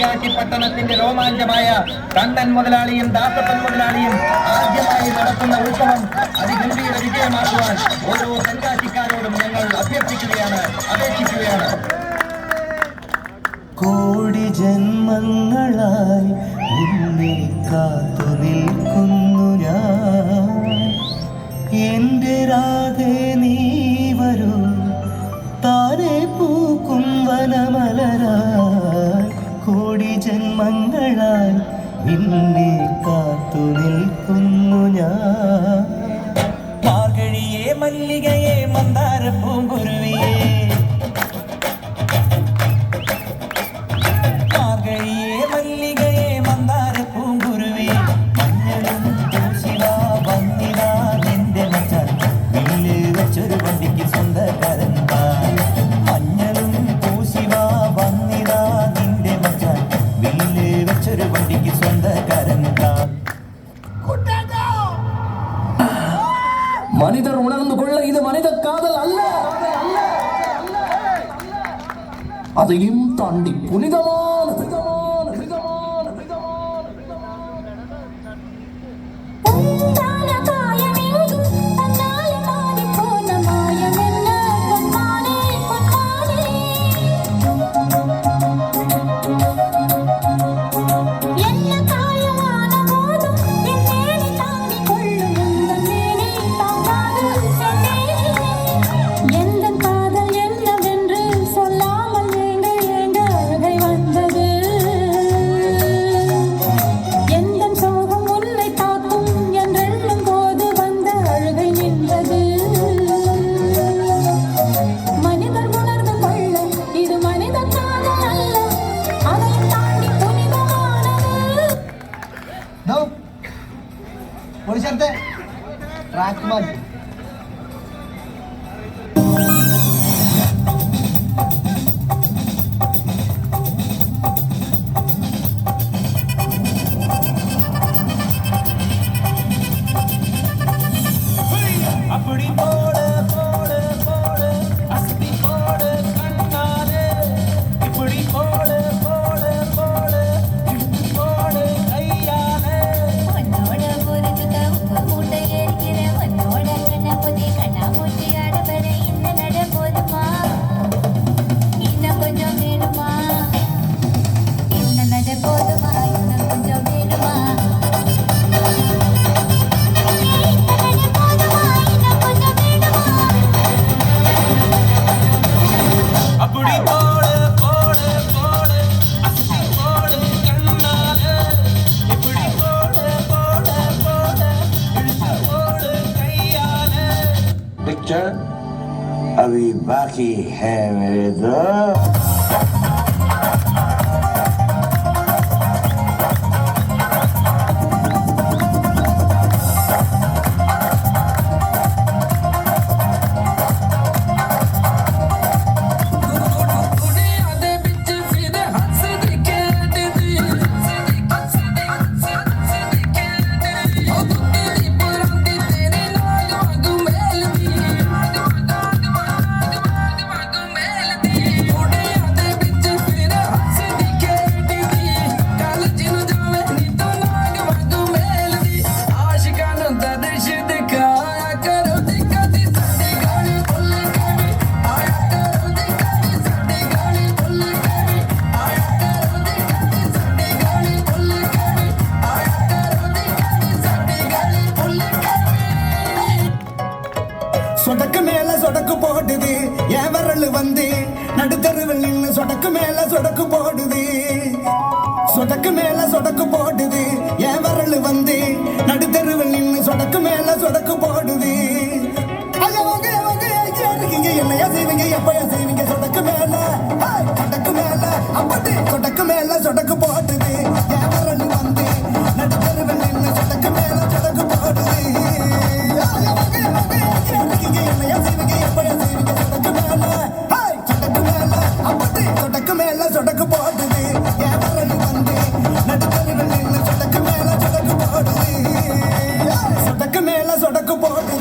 പൊള്ളാച്ചി പട്ടണത്തിന്റെ രോമാഞ്ചമായ കണ്ണൻ മുതലാളിയും ദാസപ്പൻ മുതലാളിയും ആദ്യമായി നടത്തുന്ന ഉത്സവം അതിഗംഭീര വിജയമാക്കുവാൻ ഓരോ തെങ്കാശിക്കാരോടും ഞങ്ങൾ അഭ്യർത്ഥിക്കുകയാണ്, അപേക്ഷിക്കുകയാണ്. കോടി ജന്മങ്ങളായി നിന്നെ കാത്തു നിൽക്കുന്നു ഞാൻ, എന്റെ രാധേ നീ വരൂ, താരെ പൂക്കും വനമലരായി. കോടി ജന്മങ്ങളായി നിന്നെ കാത്തു നിൽക്കുന്നു ഞാൻ. മാർഗഴിയെ മല്ലികയെ മന്ദാര പൂങ്കുരുവിയെ, മാർഗഴിയെ മല്ലികയെ മന്ദാര പൂങ്കുരുവി, മഞ്ഞളും പൂശിവാ വന്നിതാ നിന്റെ മച്ചാൻ, വില്ല് വെച്ചൊരു വണ്ടിക്ക് സ്വന്തക്കാരൻ താൻ. മഞ്ഞളും പൂശിവാ വന്നിതാ നിന്റെ മച്ചാൻ, വില്ല് വെച്ചൊരു വണ്ടിക്ക് സ്വന്തക്കാരൻ താൻ. மனிதர் உணர்ந்து கொள்ள இது மனித காதல் அல்ல, அதையும் தாண்டி புனிதமானது. ഒരു സ്ഥലത്തെ ട്രാക്ക് മാറ്റി அப்படி போட போட போட அஸ்தி போட கண்ணாலே, இப்படி போட போட போட போட கையாலே. உன்னோட புரிஞ்சுக்க உப்பு மூட்டை ஏறிக்கிற, உன்னோட கண்ண புதி கண்ணா மூட்டி ஆடவர இந்த நட போதுமா, இன்னும் கொஞ்சம் வேணுமா, இந்த நட போதுமா, இன்னும் கொஞ்சம் வேணுமா, அப்படி போட போட போட அஸ்தி போட கண்ணாலே, இப்படி போட போட போட இழுத்து போட கையாலே. पिक्चर अभी बाकी है मेरे दोस्त. சொடக்கு மேல சொடக்கு போடுது என் விரல் வந்து நடுத்தருவில் நின்று, சொடக்கு மேல சொடக்கு போடுது, சொடக்கு மேல சொடக்கு போடுது என் விரல் வந்து நடுத்தருவில் நின்று, சொடக்கு மேல சொடக்கு போடுது. இருக்கீங்க என்னையா செய்வீங்க, எப்பயா செய்வீங்க, சொடக்கு மேல சொடக்கு மேல அப்படி சொடக்கு மேல சொடக்கு போடுது என் விரல் வந்து நடுத்தருவில் நின்று, சொடக்கு மேல சொடக்கு போடுது. சொடக்கு மேல சொடக்கு போடுது என் விரல் வந்து நடுத்தருவில் நின்று, சொடக்கு மேல சொடக்கு போடுது, சொடக்கு மேல சொடக்கு போடுது.